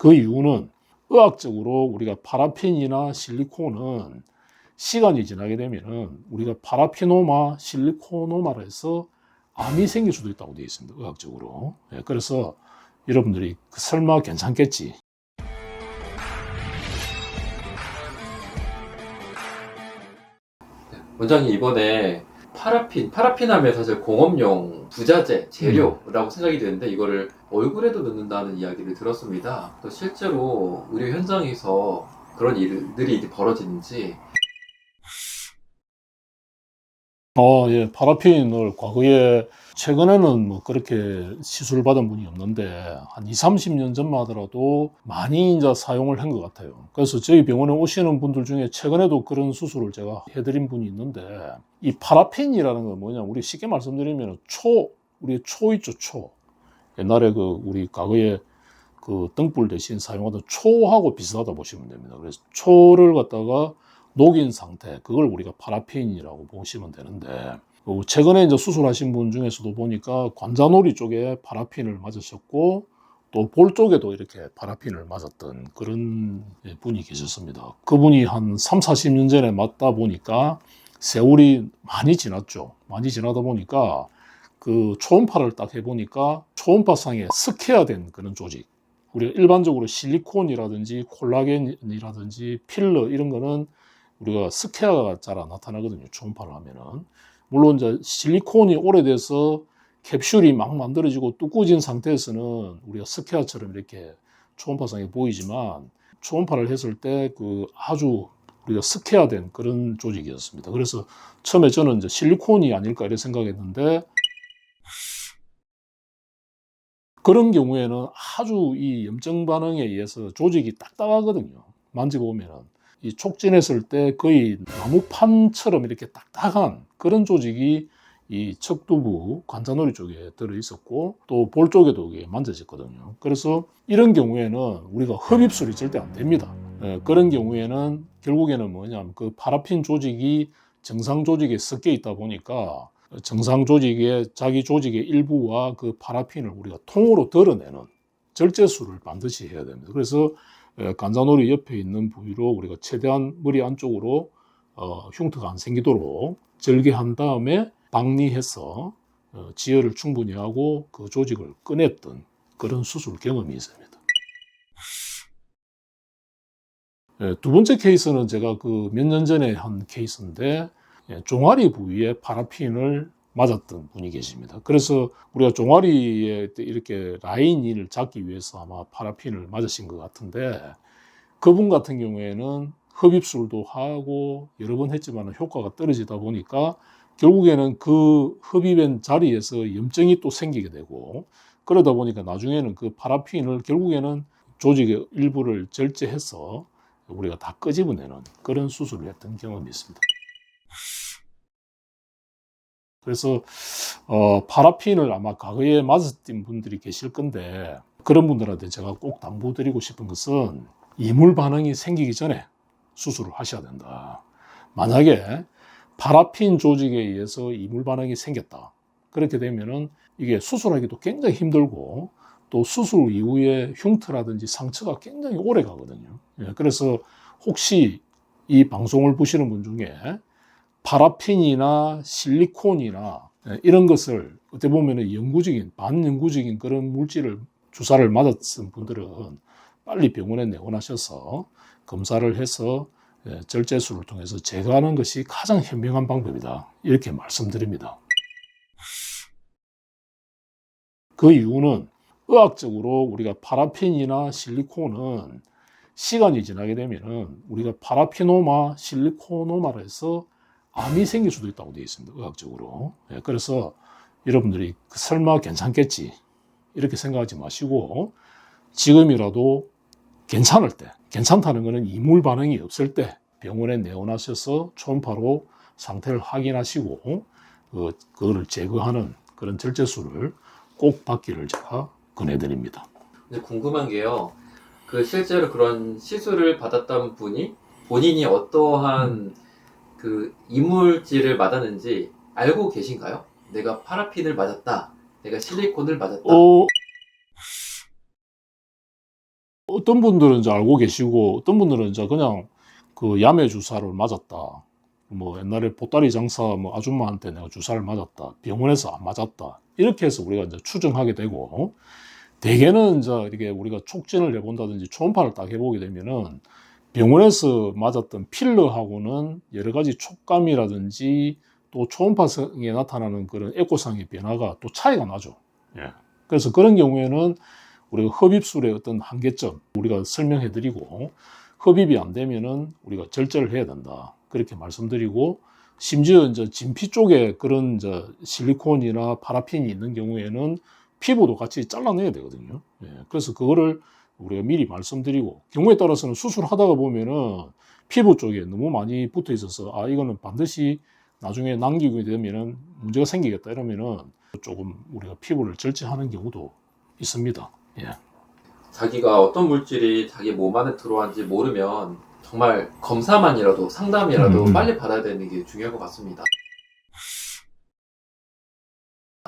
그 이유는 의학적으로 우리가 파라핀이나 실리콘은 시간이 지나게 되면은 우리가 파라피노마, 실리코노마로 해서 암이 생길 수도 있다고 되어 있습니다. 의학적으로. 그래서 여러분들이 설마 괜찮겠지? 원장님 이번에 파라핀 하면 사실 공업용 부자재, 재료라고 생각이 되는데 이거를 얼굴에도 넣는다는 이야기를 들었습니다. 또 실제로 의료 현장에서 그런 일들이 이제 벌어지는지. 예, 파라핀을 과거에 최근에는 뭐 그렇게 시술을 받은 분이 없는데 한 2, 30년 전만 하더라도 많이 이제 사용을 한 것 같아요. 그래서 저희 병원에 오시는 분들 중에 최근에도 그런 수술을 제가 해드린 분이 있는데 이 파라핀이라는 건 뭐냐, 우리 쉽게 말씀드리면 우리 초 있죠, 초. 옛날에 우리 과거에 그 등불 대신 사용하던 초하고 비슷하다 보시면 됩니다. 그래서 초를 갖다가 녹인 상태, 그걸 우리가 파라핀이라고 보시면 되는데, 최근에 이제 수술하신 분 중에서도 보니까 관자놀이 쪽에 파라핀을 맞으셨고, 또 볼 쪽에도 이렇게 파라핀을 맞았던 그런 분이 계셨습니다. 그분이 한 3, 40년 전에 맞다 보니까 세월이 많이 지났죠. 많이 지나다 보니까 그 초음파를 딱 해보니까 초음파상에 스퀘어된 그런 조직, 우리가 일반적으로 실리콘이라든지 콜라겐이라든지 필러 이런 거는 우리가 스퀘어가 잘 안 나타나거든요. 초음파를 하면은. 물론 이제 실리콘이 오래돼서 캡슐이 막 만들어지고 두꺼워진 상태에서는 우리가 스퀘어처럼 이렇게 초음파상에 보이지만 초음파를 했을 때 아주 우리가 스퀘어된 그런 조직이었습니다. 그래서 처음에 저는 이제 실리콘이 아닐까 이렇게 생각했는데, 그런 경우에는 아주 이 염증 반응에 의해서 조직이 딱딱하거든요. 만져보면은. 이 촉진했을 때 거의 나무판처럼 이렇게 딱딱한 그런 조직이 이 척두부 관자놀이 쪽에 들어 있었고 또 볼 쪽에도 만져졌거든요. 그래서 이런 경우에는 우리가 흡입술이 절대 안 됩니다. 그런 경우에는 결국에는 뭐냐면 그 파라핀 조직이 정상 조직에 섞여 있다 보니까 정상 조직의 자기 조직의 일부와 그 파라핀을 우리가 통으로 드러내는 절제술을 반드시 해야 됩니다. 그래서 관자놀이 옆에 있는 부위로 우리가 최대한 머리 안쪽으로 흉터가 안 생기도록 절개한 다음에 박리해서 지혈을 충분히 하고 그 조직을 꺼냈던 그런 수술 경험이 있습니다. 두 번째 케이스는 제가 몇 년 전에 한 케이스인데, 종아리 부위에 파라핀을 맞았던 분이 계십니다. 그래서 우리가 종아리에 이렇게 라인을 잡기 위해서 아마 파라핀을 맞으신 것 같은데, 그분 같은 경우에는 흡입술도 하고 여러 번 했지만 효과가 떨어지다 보니까 결국에는 그 흡입한 자리에서 염증이 또 생기게 되고, 그러다 보니까 나중에는 그 파라핀을 결국에는 조직의 일부를 절제해서 우리가 다 끄집어내는 그런 수술을 했던 경험이 있습니다. 그래서 파라핀을 아마 과거에 맞았던 분들이 계실 건데, 그런 분들한테 제가 꼭 당부드리고 싶은 것은 이물 반응이 생기기 전에 수술을 하셔야 된다. 만약에 파라핀 조직에 의해서 이물 반응이 생겼다, 그렇게 되면은 이게 수술하기도 굉장히 힘들고 또 수술 이후에 흉터라든지 상처가 굉장히 오래 가거든요. 그래서 혹시 이 방송을 보시는 분 중에 파라핀이나 실리콘이나 이런 것을 어떻게 보면 반영구적인 그런 물질을 주사를 맞았던 분들은 빨리 병원에 내원하셔서 검사를 해서 절제술을 통해서 제거하는 것이 가장 현명한 방법이다, 이렇게 말씀드립니다. 그 이유는 의학적으로 우리가 파라핀이나 실리콘은 시간이 지나게 되면은 우리가 파라피노마, 실리코노마로 해서 암이 생길 수도 있다고 되어 있습니다. 의학적으로. 그래서 여러분들이 설마 괜찮겠지 이렇게 생각하지 마시고, 지금이라도 괜찮을 때, 괜찮다는 것은 이물 반응이 없을 때 병원에 내원하셔서 초음파로 상태를 확인하시고 그거를 제거하는 그런 절제술을 꼭 받기를 제가 권해드립니다. 근데 궁금한 게요. 실제로 그런 시술을 받았던 분이 본인이 어떠한 그 이물질을 맞았는지 알고 계신가요? 내가 파라핀을 맞았다, 내가 실리콘을 맞았다. 어떤 분들은 이제 알고 계시고 어떤 분들은 이제 그냥 그 야매 주사를 맞았다. 뭐 옛날에 보따리 장사 뭐 아줌마한테 내가 주사를 맞았다. 병원에서 안 맞았다. 이렇게 해서 우리가 이제 추정하게 되고 대개는 이제 이렇게 우리가 촉진을 해본다든지 초음파를 딱 해보게 되면은 병원에서 맞았던 필러하고는 여러 가지 촉감이라든지 또 초음파성에 나타나는 그런 에코상의 변화가 또 차이가 나죠. 예. 그래서 그런 경우에는 우리가 흡입술의 어떤 한계점 우리가 설명해 드리고 흡입이 안 되면은 우리가 절제를 해야 된다. 그렇게 말씀드리고 심지어 이제 진피 쪽에 그런 이제 실리콘이나 파라핀이 있는 경우에는 피부도 같이 잘라내야 되거든요. 예. 그래서 그거를 우리가 미리 말씀드리고 경우에 따라서는 수술하다가 보면은 피부 쪽에 너무 많이 붙어 있어서 아 이거는 반드시 나중에 남기게 되면은 문제가 생기겠다 이러면은 조금 우리가 피부를 절제하는 경우도 있습니다. 예. 자기가 어떤 물질이 자기 몸 안에 들어왔는지 모르면 정말 검사만이라도 상담이라도 빨리 받아야 되는 게 중요한 것 같습니다.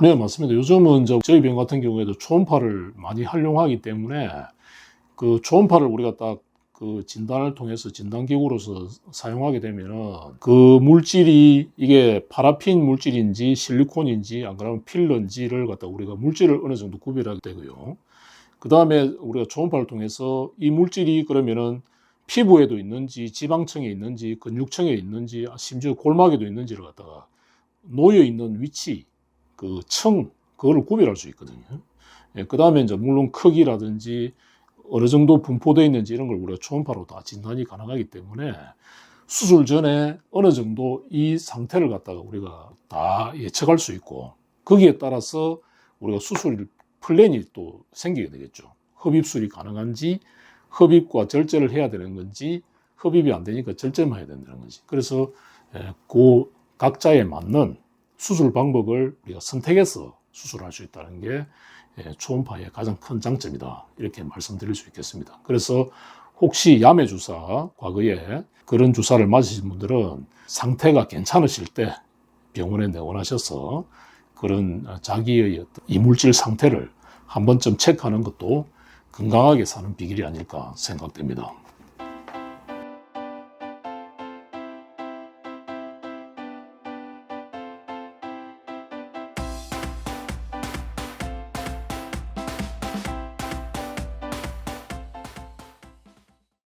네, 맞습니다. 요즘은 이제 저희 병 같은 경우에도 초음파를 많이 활용하기 때문에 그 초음파를 우리가 딱 그 진단을 통해서 진단기구로서 사용하게 되면은 그 물질이 이게 파라핀 물질인지 실리콘인지 안 그러면 필러인지를 갖다 우리가 물질을 어느 정도 구별하게 되고요. 그 다음에 우리가 초음파를 통해서 이 물질이 그러면은 피부에도 있는지 지방층에 있는지 근육층에 있는지 심지어 골막에도 있는지를 갖다가 놓여 있는 위치 그 층 그거를 구별할 수 있거든요. 예, 그 다음에 이제 물론 크기라든지 어느 정도 분포되어 있는지 이런 걸 우리가 초음파로 다 진단이 가능하기 때문에 수술 전에 어느 정도 이 상태를 갖다가 우리가 다 예측할 수 있고 거기에 따라서 우리가 수술 플랜이 또 생기게 되겠죠. 흡입술이 가능한지 흡입과 절제를 해야 되는 건지 흡입이 안 되니까 절제만 해야 된다는 건지 그래서 그 각자에 맞는 수술 방법을 우리가 선택해서 수술할 수 있다는 게 초음파의 가장 큰 장점이다 이렇게 말씀드릴 수 있겠습니다. 그래서 혹시 야매 주사 과거에 그런 주사를 맞으신 분들은 상태가 괜찮으실 때 병원에 내원하셔서 그런 자기의 어떤 이물질 상태를 한 번쯤 체크하는 것도 건강하게 사는 비결이 아닐까 생각됩니다.